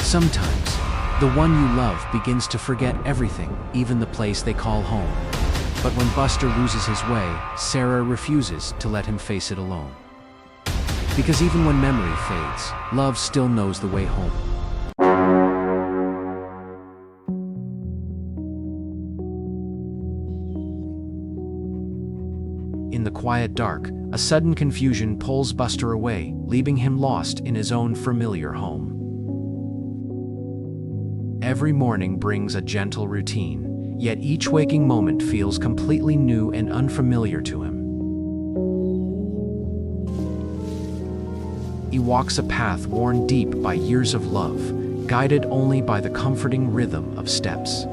Sometimes, the one you love begins to forget everything, even the place they call home. But when Buster loses his way, Sarah refuses to let him face it alone. Because even when memory fades, love still knows the way home. In the quiet dark, a sudden confusion pulls Buster away, leaving him lost in his own familiar home. Every morning brings a gentle routine, yet each waking moment feels completely new and unfamiliar to him. He walks a path worn deep by years of love, guided only by the comforting rhythm of steps.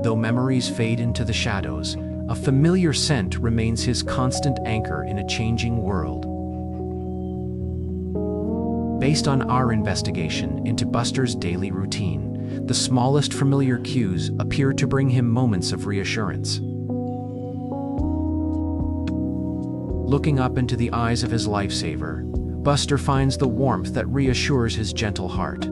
Though memories fade into the shadows, a familiar scent remains his constant anchor in a changing world. Based on our investigation into Buster's daily routine, the smallest familiar cues appear to bring him moments of reassurance. Looking up into the eyes of his lifesaver, Buster finds the warmth that reassures his gentle heart.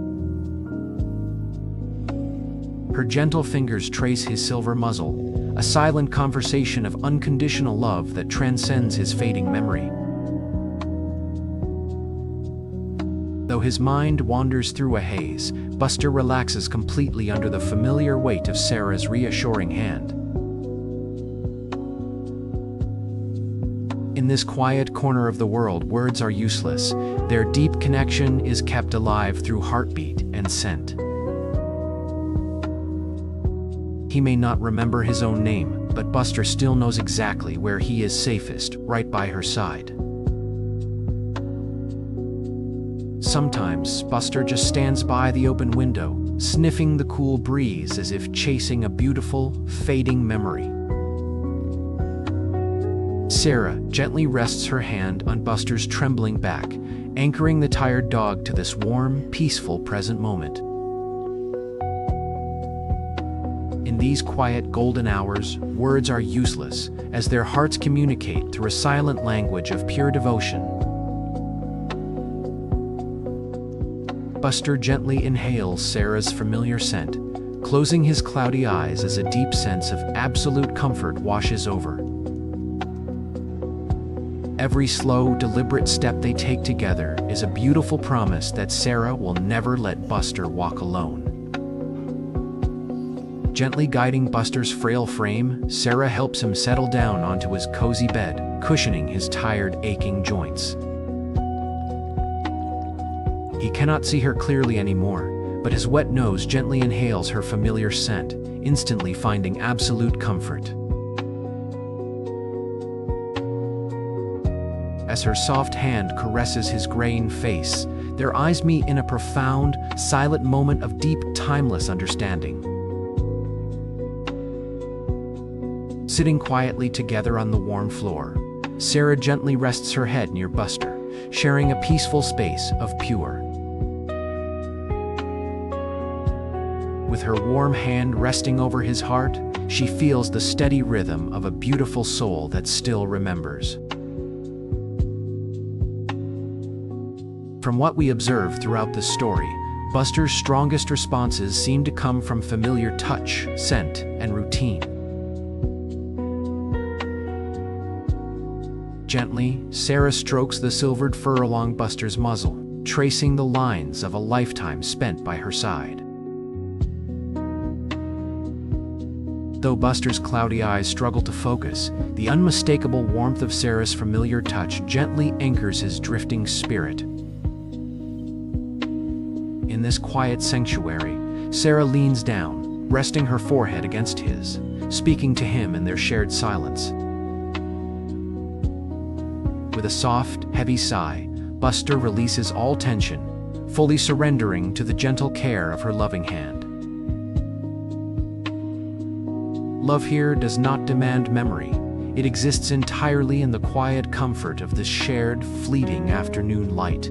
Her gentle fingers trace his silver muzzle, a silent conversation of unconditional love that transcends his fading memory. Though his mind wanders through a haze, Buster relaxes completely under the familiar weight of Sarah's reassuring hand. In this quiet corner of the world, words are useless. Their deep connection is kept alive through heartbeat and scent. He may not remember his own name, but Buster still knows exactly where he is safest, right by her side. Sometimes, Buster just stands by the open window, sniffing the cool breeze as if chasing a beautiful, fading memory. Sarah gently rests her hand on Buster's trembling back, anchoring the tired dog to this warm, peaceful present moment. In these quiet golden hours, words are useless, as their hearts communicate through a silent language of pure devotion. Buster gently inhales Sarah's familiar scent, closing his cloudy eyes as a deep sense of absolute comfort washes over. Every slow, deliberate step they take together is a beautiful promise that Sarah will never let Buster walk alone. Gently guiding Buster's frail frame, Sarah helps him settle down onto his cozy bed, cushioning his tired, aching joints. He cannot see her clearly anymore, but his wet nose gently inhales her familiar scent, instantly finding absolute comfort. As her soft hand caresses his graying face, their eyes meet in a profound, silent moment of deep, timeless understanding. Sitting quietly together on the warm floor, Sarah gently rests her head near Buster, sharing a peaceful space of pure. With her warm hand resting over his heart, she feels the steady rhythm of a beautiful soul that still remembers. From what we observe throughout this story, Buster's strongest responses seem to come from familiar touch, scent, and routine. Gently, Sarah strokes the silvered fur along Buster's muzzle, tracing the lines of a lifetime spent by her side. Though Buster's cloudy eyes struggle to focus, the unmistakable warmth of Sarah's familiar touch gently anchors his drifting spirit. In this quiet sanctuary, Sarah leans down, resting her forehead against his, speaking to him in their shared silence. With a soft, heavy sigh, Buster releases all tension, fully surrendering to the gentle care of her loving hand. Love here does not demand memory. It exists entirely in the quiet comfort of this shared, fleeting afternoon light.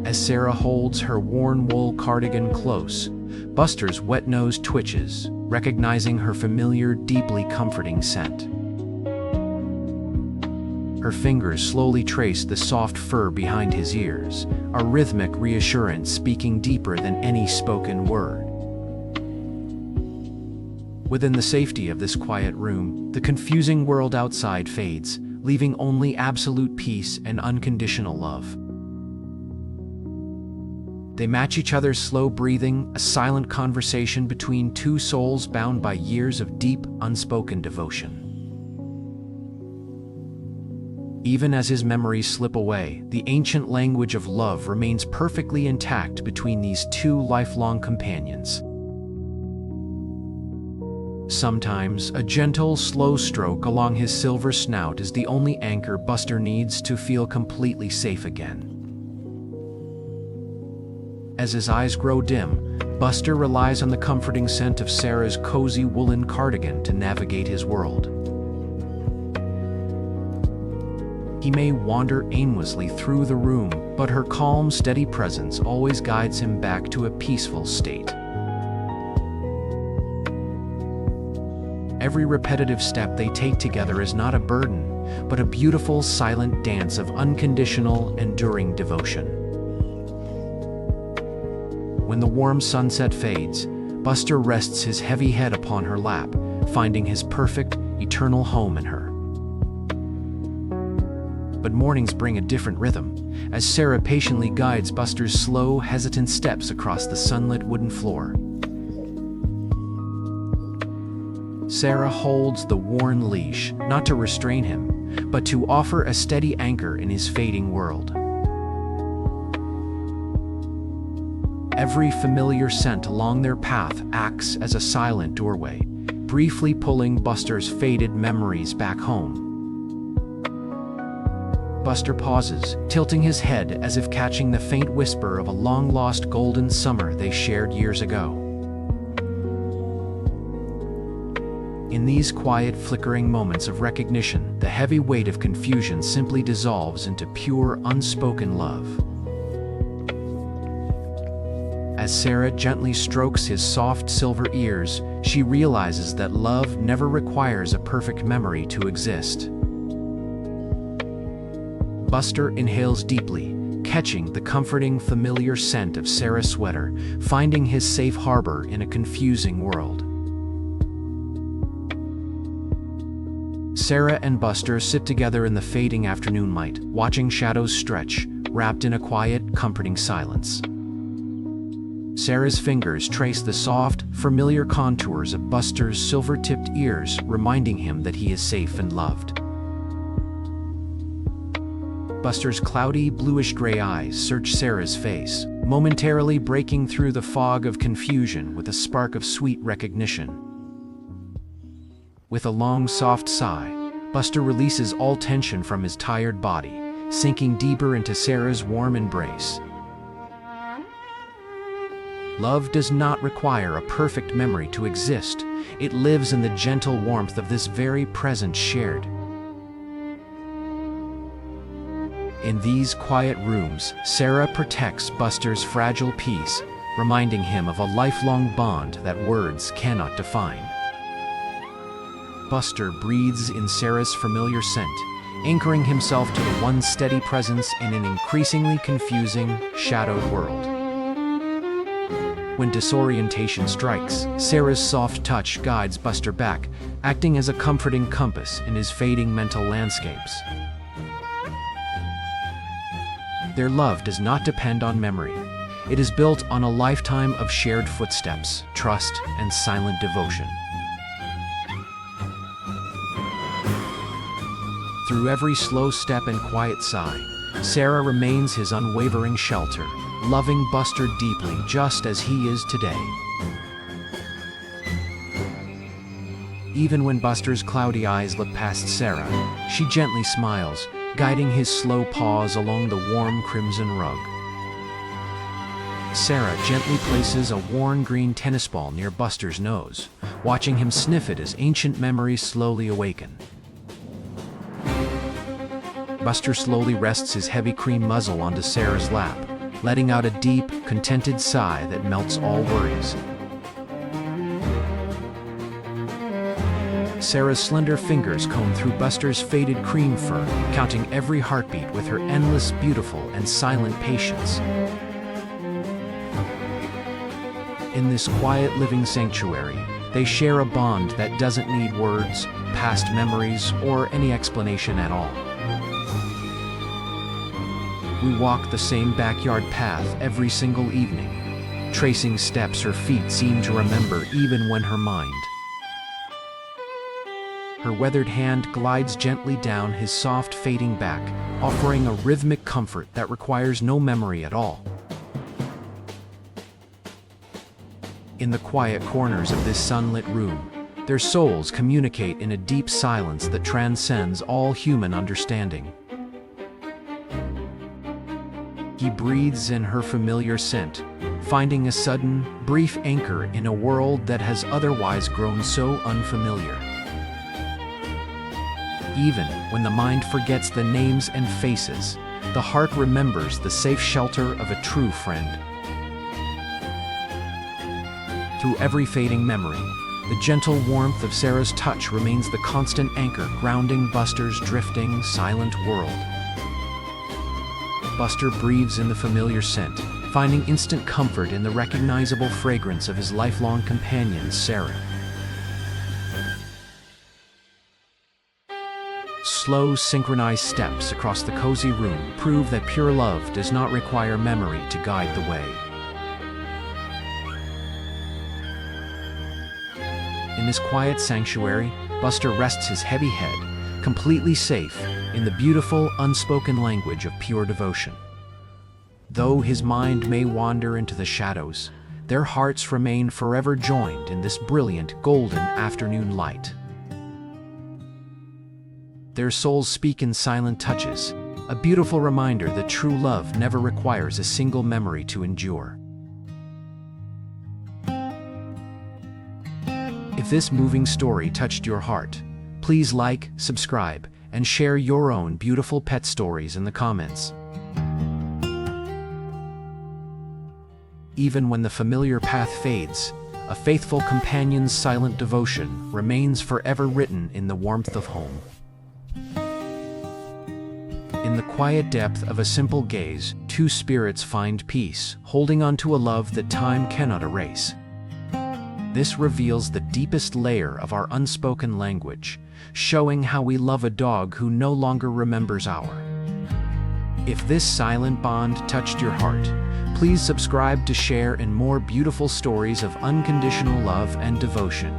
As Sarah holds her worn wool cardigan close, Buster's wet nose twitches, recognizing her familiar, deeply comforting scent. Her fingers slowly trace the soft fur behind his ears, a rhythmic reassurance speaking deeper than any spoken word. Within the safety of this quiet room, the confusing world outside fades, leaving only absolute peace and unconditional love. They match each other's slow breathing, a silent conversation between two souls bound by years of deep, unspoken devotion. Even as his memories slip away, the ancient language of love remains perfectly intact between these two lifelong companions. Sometimes, a gentle, slow stroke along his silver snout is the only anchor Buster needs to feel completely safe again. As his eyes grow dim, Buster relies on the comforting scent of Sarah's cozy woolen cardigan to navigate his world. He may wander aimlessly through the room, but her calm, steady presence always guides him back to a peaceful state. Every repetitive step they take together is not a burden, but a beautiful, silent dance of unconditional, enduring devotion. When the warm sunset fades, Buster rests his heavy head upon her lap, finding his perfect, eternal home in her. But mornings bring a different rhythm, as Sarah patiently guides Buster's slow, hesitant steps across the sunlit wooden floor. Sarah holds the worn leash, not to restrain him, but to offer a steady anchor in his fading world. Every familiar scent along their path acts as a silent doorway, briefly pulling Buster's faded memories back home. Buster pauses, tilting his head as if catching the faint whisper of a long-lost golden summer they shared years ago. In these quiet, flickering moments of recognition, the heavy weight of confusion simply dissolves into pure, unspoken love. As Sarah gently strokes his soft silver ears, she realizes that love never requires a perfect memory to exist. Buster inhales deeply, catching the comforting, familiar scent of Sarah's sweater, finding his safe harbor in a confusing world. Sarah and Buster sit together in the fading afternoon light, watching shadows stretch, wrapped in a quiet, comforting silence. Sarah's fingers trace the soft, familiar contours of Buster's silver-tipped ears, reminding him that he is safe and loved. Buster's cloudy, bluish-gray eyes search Sarah's face, momentarily breaking through the fog of confusion with a spark of sweet recognition. With a long, soft sigh, Buster releases all tension from his tired body, sinking deeper into Sarah's warm embrace. Love does not require a perfect memory to exist. It lives in the gentle warmth of this very present shared. In these quiet rooms, Sarah protects Buster's fragile peace, reminding him of a lifelong bond that words cannot define. Buster breathes in Sarah's familiar scent, anchoring himself to the one steady presence in an increasingly confusing, shadowed world. When disorientation strikes, Sarah's soft touch guides Buster back, acting as a comforting compass in his fading mental landscapes. Their love does not depend on memory. It is built on a lifetime of shared footsteps, trust, and silent devotion. Through every slow step and quiet sigh, Sarah remains his unwavering shelter, loving Buster deeply just as he is today. Even when Buster's cloudy eyes look past Sarah, she gently smiles, guiding his slow paws along the warm crimson rug. Sarah gently places a worn green tennis ball near Buster's nose, watching him sniff it as ancient memories slowly awaken. Buster slowly rests his heavy cream muzzle onto Sarah's lap, letting out a deep, contented sigh that melts all worries. Sarah's slender fingers comb through Buster's faded cream fur, counting every heartbeat with her endless, beautiful, and silent patience. In this quiet living sanctuary, they share a bond that doesn't need words, past memories, or any explanation at all. We walk the same backyard path every single evening, tracing steps her feet seem to remember even when her mind. Her weathered hand glides gently down his soft, fading back, offering a rhythmic comfort that requires no memory at all. In the quiet corners of this sunlit room, their souls communicate in a deep silence that transcends all human understanding. He breathes in her familiar scent, finding a sudden, brief anchor in a world that has otherwise grown so unfamiliar. Even when the mind forgets the names and faces, the heart remembers the safe shelter of a true friend. Through every fading memory, the gentle warmth of Sarah's touch remains the constant anchor grounding Buster's drifting, silent world. Buster breathes in the familiar scent, finding instant comfort in the recognizable fragrance of his lifelong companion, Sarah. Slow, synchronized steps across the cozy room prove that pure love does not require memory to guide the way. In this quiet sanctuary, Buster rests his heavy head, completely safe, in the beautiful, unspoken language of pure devotion. Though his mind may wander into the shadows, their hearts remain forever joined in this brilliant, golden afternoon light. Their souls speak in silent touches, a beautiful reminder that true love never requires a single memory to endure. If this moving story touched your heart, please like, subscribe, and share your own beautiful pet stories in the comments. Even when the familiar path fades, a faithful companion's silent devotion remains forever written in the warmth of home. In the quiet depth of a simple gaze, two spirits find peace, holding on to a love that time cannot erase. This reveals the deepest layer of our unspoken language, showing how we love a dog who no longer remembers our. If this silent bond touched your heart, please subscribe to share in more beautiful stories of unconditional love and devotion.